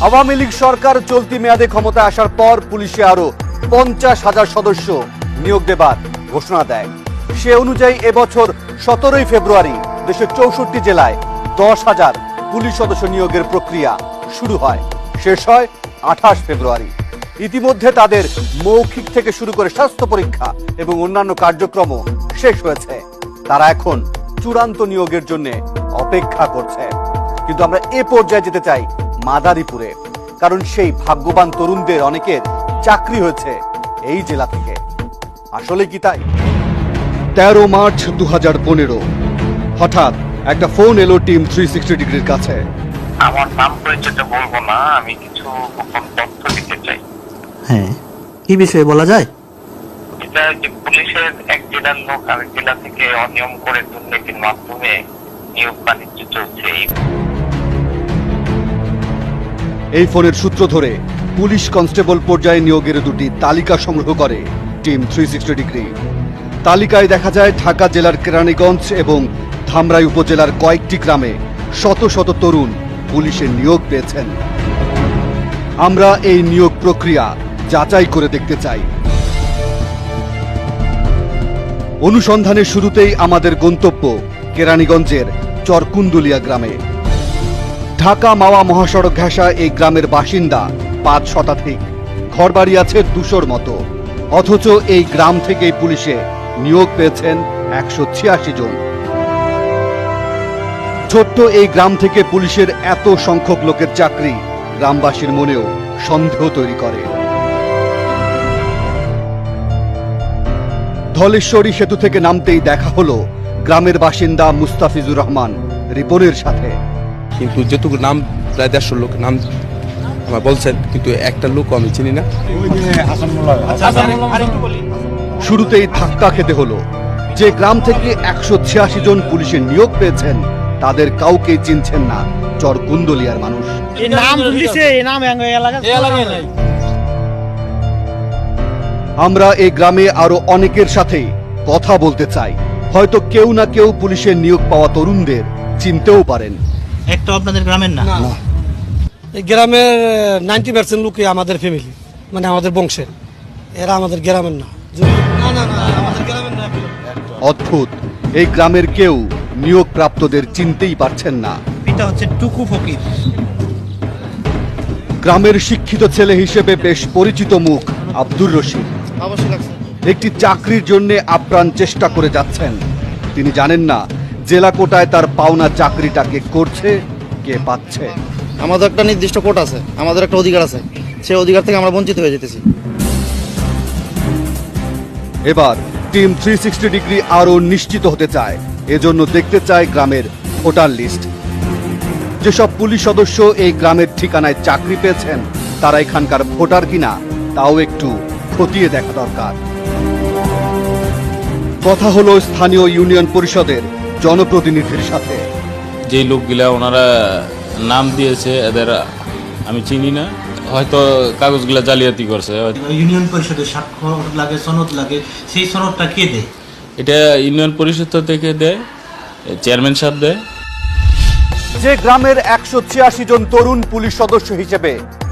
আওয়ামী লীগ সরকার চলতি মেয়াদে ক্ষমতায় আসার পর পুলিশে আরো 50,000 সদস্য নিয়োগ দেবার ঘোষণা দেয়। সে অনুযায়ী এবছর 17 ফেব্রুয়ারি দেশের 64 জেলায় 10,000 পুলিশ সদস্য নিয়োগের প্রক্রিয়া শুরু হয়, শেষ হয় 28 ফেব্রুয়ারি। ইতিমধ্যে তাদের মৌখিক থেকে শুরু করে স্বাস্থ্য পরীক্ষা এবং অন্যান্য কার্যক্রম শেষ হয়েছে। তারা এখন চূড়ান্ত নিয়োগের জন্য অপেক্ষা করছে। কিন্তু আমরা এ পর্যায়ে যেতে চাই মাদারীপুরে, কারণ সেই ভাগ্যবান তরুণদের অনেকের চাকরি হয়েছে এই জেলা থেকে। আসলে কি তাই? 13 মার্চ 2015 হঠাৎ একটা ফোন এলো টিম 360 ডিগ্রির কাছে। আমার নাম পরিচয়টা বলবো না, আমি কিছু গোপন তথ্য দিতে চাই। হ্যাঁ, কি বিষয়ে বলা যায়? এটা যে পুলিশের এক জেলার লোক আরেক জেলা থেকে অনিয়ম করে দুর্নীতির মাধ্যমে নিয়োগ বাণিজ্য চলছে। এই ফোনের সূত্র ধরে পুলিশ কনস্টেবল পর্যায়ে নিয়োগের দুটি তালিকা সংগ্রহ করে টিম 360 ডিগ্রি। তালিকায় দেখা যায় ঢাকা জেলার কেরানীগঞ্জ এবং ধামরাই উপজেলার কয়েকটি গ্রামে শত শত তরুণ পুলিশে নিয়োগ পেয়েছেন। আমরা এই নিয়োগ প্রক্রিয়া যাচাই করে দেখতে চাই। অনুসন্ধানের শুরুতেই আমাদের গন্তব্য কেরানীগঞ্জের চরকুন্দুলিয়া গ্রামে। ঢাকা মাওয়া মহাসড়ক ঘেঁষা এই গ্রামের বাসিন্দা 5 শতাধিক, ঘরবাড়ি আছে 200-র মতো। অথচ এই গ্রাম থেকেই পুলিশে নিয়োগ পেয়েছেন 186 জন। ছোট্ট এই গ্রাম থেকে পুলিশের এত সংখ্যক লোকের চাকরি গ্রামবাসীর মনেও সন্দেহ তৈরি করে। ধলেশ্বরী সেতু থেকে নামতেই দেখা হলো গ্রামের বাসিন্দা মুস্তাফিজুর রহমান রিপনের সাথে। কিন্তু যেটুকু নাম প্রায় 150 লোক নাম আমার বলছেন, কিন্তু একটা লোক আমি চিনি না। শুরুতেই ধাক্কা খেতে হলো। যে গ্রাম থেকে 186 জন পুলিশের নিয়োগ পেয়েছেন তাদের কাউকে চিনছেন না চরকুন্দলিয়ার মানুষ। আমরা এই গ্রামে আরো অনেকের সাথে কথা বলতে চাই। হয়তো কেউ না কেউ পুলিশের নিয়োগ পাওয়া তরুণদের চিনতেও পারেন। একটা আপনাদের গ্রামের না? এই গ্রামের 90% লোকই আমাদের ফ্যামিলি, মানে আমাদের বংশের। এরা আমাদের গ্রামের না। অদ্ভুত, এই গ্রামের কেউ নিয়োগ প্রাপ্তদের চিনতেই পারছেন না। এটা হচ্ছে টুকু ফকির। গ্রামের শিক্ষিত ছেলে হিসেবে বেশ পরিচিত মুখ আব্দুর রশিদ একটি চাকরির জন্য আপ্রাণ চেষ্টা করে যাচ্ছেন। তিনি জানেন না জেলা কোটায় তার পাওনা চাকরিটাকে করছে কে পাচ্ছে। আমাদের একটা নির্দিষ্ট কোট আছে, আমাদের একটা অধিকার আছে, সেই অধিকার থেকে আমরা বঞ্চিত হয়ে যেতেছি। এবার টিম 360 ডিগ্রি আরো নিশ্চিত হতে চায়, এজন্য দেখতে চায় গ্রামের ভোটার লিস্ট। যেসব পুলিশ সদস্য এই গ্রামের ঠিকানায় চাকরি পেয়েছেন তারা এখানকার ভোটার কিনা তাও একটু খতিয়ে দেখা দরকার। কথা হলো স্থানীয় ইউনিয়ন পরিষদের জনপ্রতিনিধির সাথে। যে লোকগুলা ওনারা নাম দিয়েছে এদের আমি চিনি না, হয়তো কাগজগুলা জালিয়াতি করছে। ইউনিয়ন পরিষদের স্বাক্ষর লাগে, সনদ লাগে, সেই সনদটা কে দেয়? এটা ইউনিয়ন পরিষদ থেকে দেয়, চেয়ারম্যান সাহেব দেয়। যে গ্রামের 186 জন তরুণ পুলিশ সদস্য হিসেবে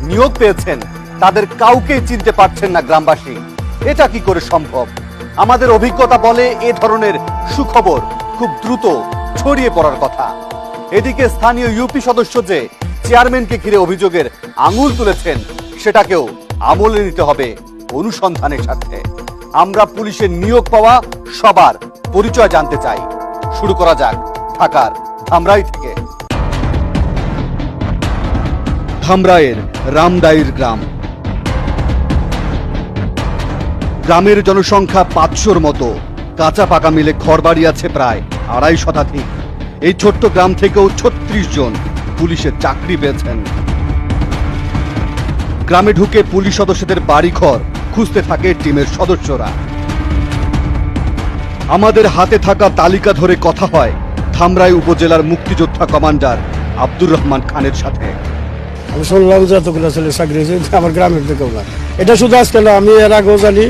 নিয়োগ পেয়েছেন তাদের কাউকেই চিনতে পারছেন না গ্রামবাসী। এটা কি করে সম্ভব? আমাদের অভিজ্ঞতা বলে এ ধরনের সুখবর খুব দ্রুত ছড়িয়ে পড়ার কথা। এদিকে স্থানীয় ইউপি সদস্য যে চেয়ারম্যানকে ঘিরে অভিযোগের আঙুল তুলেছেন সেটাকেও আমলে নিতে হবে অনুসন্ধানের সাথে। আমরা পুলিশের নিয়োগ পাওয়া সবার পরিচয় জানতে চাই। শুরু করা যাক ঢাকার ধামরাই থেকে। ধামরাইয়ের রামদাইর গ্রাম। গ্রামের জনসংখ্যা 500-র মতো, কাঁচা পাকা মিলে ঘরবাড়ি আছে প্রায় 250 শতাধিক। এই ছোট্ট গ্রাম থেকেও 36 জন পুলিশের চাকরি পেয়েছেন। গ্রামে ঢুকে পুলিশ সদস্যদের বাড়িঘর খুঁজতে থাকে টিমের সদস্যরা। আমাদের হাতে থাকা তালিকা ধরে কথা হয় ধামরাই উপজেলার মুক্তিযোদ্ধা কমান্ডার আব্দুর রহমান খানের সাথে। আমি শুনলাম যে এতগুলো ছেলে চাকরি হয়েছে আমার গ্রামের থেকেও না। এটা শুধু আজকে না, আমি এর আগেও জানি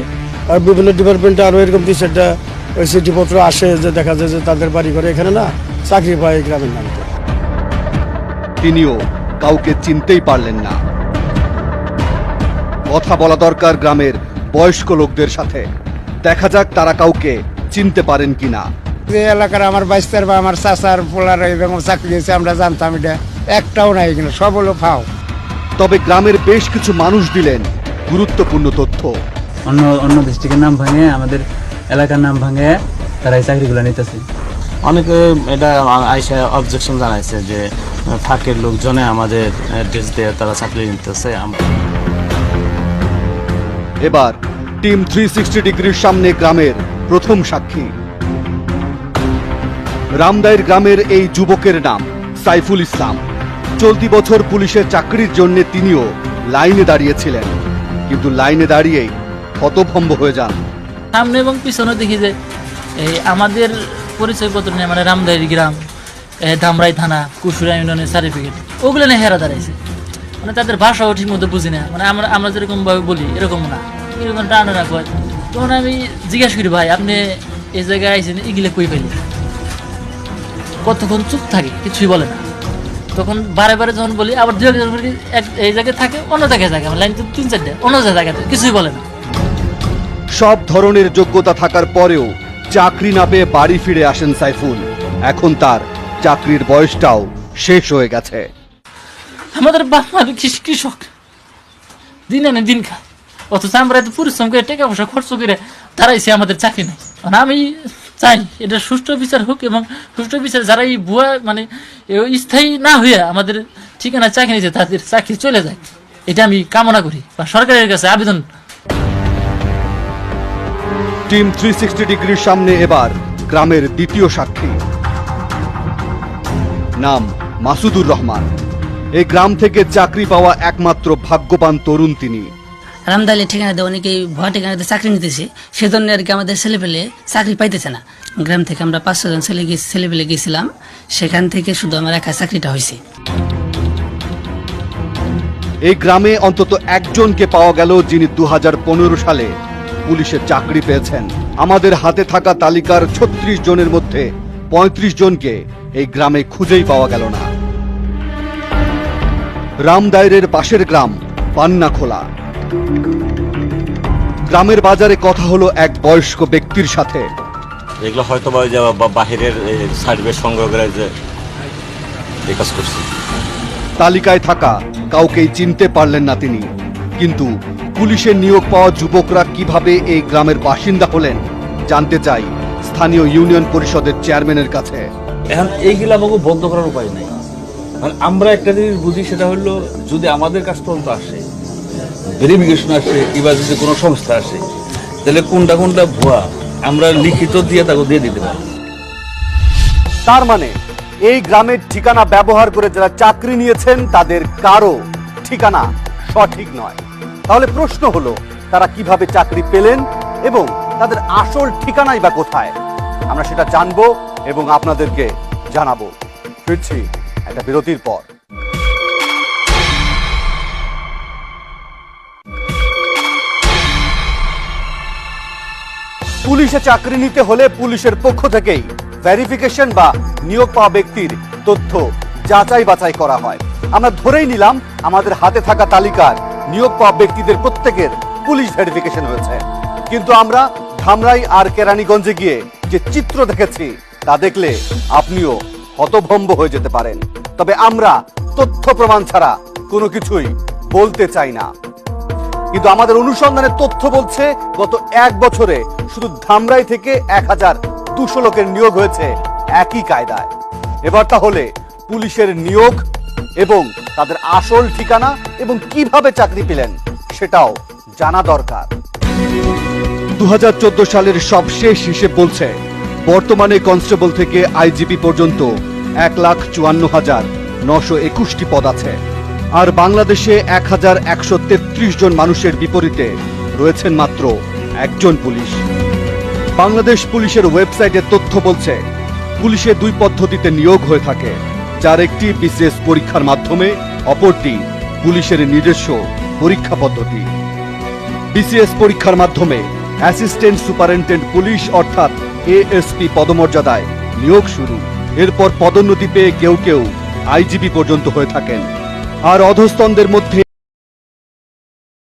আর বিভিন্ন ডিপার্টমেন্টে আরও এরকম সেটা ওই চিঠিপত্র আসে যে দেখা যায় যে তাদের বাড়ি ঘরে এখানে না চাকরি পায় গ্রামের নামে। তিনিও কাউকে চিনতেই পারলেন না। কথা বলা দরকার গ্রামের বয়স্ক লোকদের সাথে। দেখা যাক তারা কাউকে চিনতে পারেন কিনা। যে এলাকার আমার বাইস্তার বা আমার চাচার পোলার এবং চাকরি হয়েছে আমরা জানতাম, এটা একটাও নাই এখানে, সব হলো ফাও। তবে গ্রামের বেশ কিছু মানুষ দিলেন গুরুত্বপূর্ণ তথ্য। অন্য ডিস্ট্রিক্টের নাম ভাঙে আমাদের এলাকার নাম ভাঙে তারা এই চাকরিগুলো নিতেছে। অনেকে এটা আইসা অবজেকশন জানাইছে যে ফাঁকের লোকজনে আমাদের অ্যাড্রেস দিয়ে তারা চাকরি নিতেছে। এবার টিম 360 ডিগ্রির সামনে গ্রামের প্রথম সাক্ষী। রামদাইর গ্রামের এই যুবকের নাম সাইফুল ইসলাম। চলতি বছর পুলিশের চাকরির জন্য তিনিও লাইনে দাঁড়িয়েছিলেন, কিন্তু লাইনে দাঁড়িয়েই হতভম্ব হয়ে যান। সামনে এবং পিছনে দেখি যে এই আমাদের পরিচয়পত্র নিয়ে মানে রামদাইর গ্রাম, ধামরাই থানা, কুশুরা ইউনিয়নের সার্টিফিকেট, ওগুলো নিয়ে হেরা দাঁড়াইছে। মানে তাদের ভাষাও ঠিক মতো বুঝি না, মানে আমরা যেরকম ভাবে বলি এরকম না, এরকম টানা না কয়। তখন আমি জিজ্ঞাসা করি, ভাই আপনি এই জায়গায় আইসেন, এগুলো কই পাইলেন? কতক্ষণ চুপ থাকে, কিছুই বলে না। তখন বারে বারে যখন বলি, আবার দু একজন এই জায়গায় থাকে, অন্য জায়গায় থাকে, আমার লাইন তো 3-4টা, অন্য জায়গাতে কিছুই বলে না। সব ধরনের যোগ্যতা থাকার পরেও চাকরি না পেয়ে বাড়ি ফিরে আসেন সাইফুল। এখন তার চাকরির বয়সটাও শেষ হয়ে গেছে। আমাদের বাবা কৃষক, দিন আনে দিন খায়, অথচ আমরা এত পরিশ্রম করে টাকা পয়সা খরচ করে তারাইছে, আমাদের চাকরি নেই। আমি চাই এটা সুষ্ঠু বিচার হোক, এবং সুষ্ঠু বিচার যারা এই ভুয়া মানে স্থায়ী না হইয়া আমাদের ঠিকানা চাকরি নিয়েছে তাদের চাকরি চলে যায়, এটা আমি কামনা করি বা সরকারের কাছে আবেদন। টিম 360 ডিগ্রির সামনে এবার গ্রামের দ্বিতীয় সাক্ষী। নাম মাসুদুর রহমান। এই গ্রাম থেকে চাকরি পাওয়া একমাত্র ভাগ্যবান তরুণ তিনি। রামদাইলে ঠিকানাতে অনেকেই ভুয়া ঠিকানাতে চাকরি নিতেছে, সেজন্য আর কি আমাদের ছেলেপেলে চাকরি পাইতেছে না। গ্রাম থেকে আমরা 5-6 জন ছেলেপেলে গেছিলাম, সেখান থেকে শুধু আমার একা চাকরিটা হয়েছে। এই গ্রামে অন্তত একজনকে পাওয়া গেল যিনি 2015 সালে পুলিশের চাকরি পেয়েছেন। আমাদের হাতে থাকা তালিকার 36 জনের মধ্যে 35 জনকে এই গ্রামে খুঁজেই পাওয়া গেল না। রামদাইরের পাশের গ্রাম পান্নাখোলা। গ্রামের বাজারে কথা হলো এক বয়স্ক ব্যক্তির সাথে। এগুলো হয়তো বাহিরের সার্টিফিকেট সংগ্রহ করে যে এই কাজ করছে। তালিকায় থাকা কাউকেই চিনতে পারলেন না তিনি। কিন্তু পুলিশের নিয়োগ পাওয়া যুবকরা কিভাবে এই গ্রামের বাসিন্দা হলেন জানতে চাই স্থানীয় ইউনিয়ন পরিষদের চেয়ারম্যানের কাছে। এখন এইগুলো আমাকে বন্ধ করার উপায় নেই। মানে আমরা একটা জিনিস বুঝি, সেটা হলো যদি আমাদের কাছ পর্যন্ত আসে, ভেরিফিকেশন আসে, এবার যদি কোনো সংস্থা আসে, তাহলে কোনটা কোনটা ভুয়া আমরা লিখিত দিয়ে তাকে দিয়ে দিতে পারি। তার মানে এই গ্রামের ঠিকানা ব্যবহার করে যারা চাকরি নিয়েছেন তাদের কারো ঠিকানা সঠিক নয়। তাহলে প্রশ্ন হলো, তারা কিভাবে চাকরি পেলেন এবং তাদের আসল ঠিকানাই বা কোথায়? আমরা সেটা জানবো এবং আপনাদেরকে জানাবো। ফিরছি একটা বিরতির পর। পুলিশে চাকরি নিতে হলে পুলিশের পক্ষ থেকেই ভেরিফিকেশন বা নিয়োগ পাওয়া ব্যক্তির তথ্য যাচাই বাছাই করা হয়। আমরা ধরেই নিলাম আমাদের হাতে থাকা তালিকার নিয়োগ পাওয়া ব্যক্তিদের প্রত্যেকের পুলিশ ভেরিফিকেশন হয়েছে, কিন্তু আমরা ধামরাই আর কেরানীগঞ্জে গিয়ে যে চিত্র দেখেছি তা দেখলে আপনিও হতভম্ব হয়ে যেতে পারেন। তবে আমরা তথ্য প্রমাণ ছাড়া কোনো কিছুই বলতে চাই না। কিন্তু আমাদের অনুসন্ধানের তথ্য বলছে গত 1 বছরে শুধু ধামরাই থেকে 1200 লোকের নিয়োগ হয়েছে একই কায়দায়। এবার তাহলে পুলিশের নিয়োগ এবং তাদের আসল ঠিকানা এবং কিভাবে চাকরি পেলেন সেটাও জানা দরকার। 2014 সালের সবশেষ হিসেব বলছে বর্তমানে কনস্টেবল থেকে আইজিপি পর্যন্ত 1,54,921টি পদ আছে। আর বাংলাদেশে 1133 জন মানুষের বিপরীতে রয়েছেন মাত্র একজন পুলিশ। বাংলাদেশ পুলিশের ওয়েবসাইটের তথ্য বলছে পুলিশে 2 পদ্ধতিতে নিয়োগ হয়ে থাকে, যার একটি বিশেষ পরীক্ষার মাধ্যমে, অপরটি পুলিশের নিজস্ব পরীক্ষা পদ্ধতি। বিসিএস পরীক্ষার মাধ্যমে অ্যাসিস্ট্যান্ট সুপারিনটেন্ডেন্ট পুলিশ অর্থাৎ এএসপি পদমর্যাদায় নিয়োগ শুরু। এরপর পদোন্নতি পেয়ে কেউ কেউ আইজিপি পর্যন্ত হয়ে থাকেন। আর অধস্তনদের মধ্যে